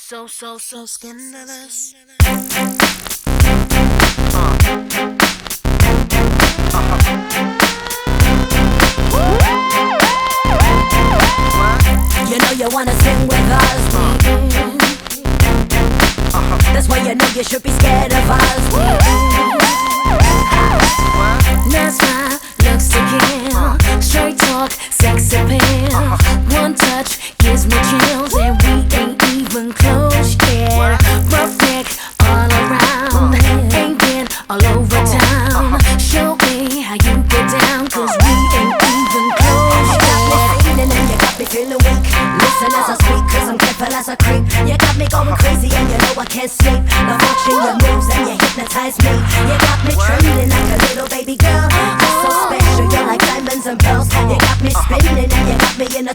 So scandalous. You know you wanna sing with us. That's why you know you should be scared of us. No smile, looks to kill. Straight talk, sex appeal. One touch gives me chills, and we ain't even close yet. Rough neck all around, ain't been all over town. Show me how you get down, 'cause we ain't even close yet. You got me feeling and you got me feeling weak. Listen as I speak, 'cause I'm careful as I creep. You got me going crazy and you know I can't sleep. Now watching your moves and you hypnotize me. You got me trembling like a little baby girl. You're so special, you're like diamonds and pearls. You got me spinning and you got me in a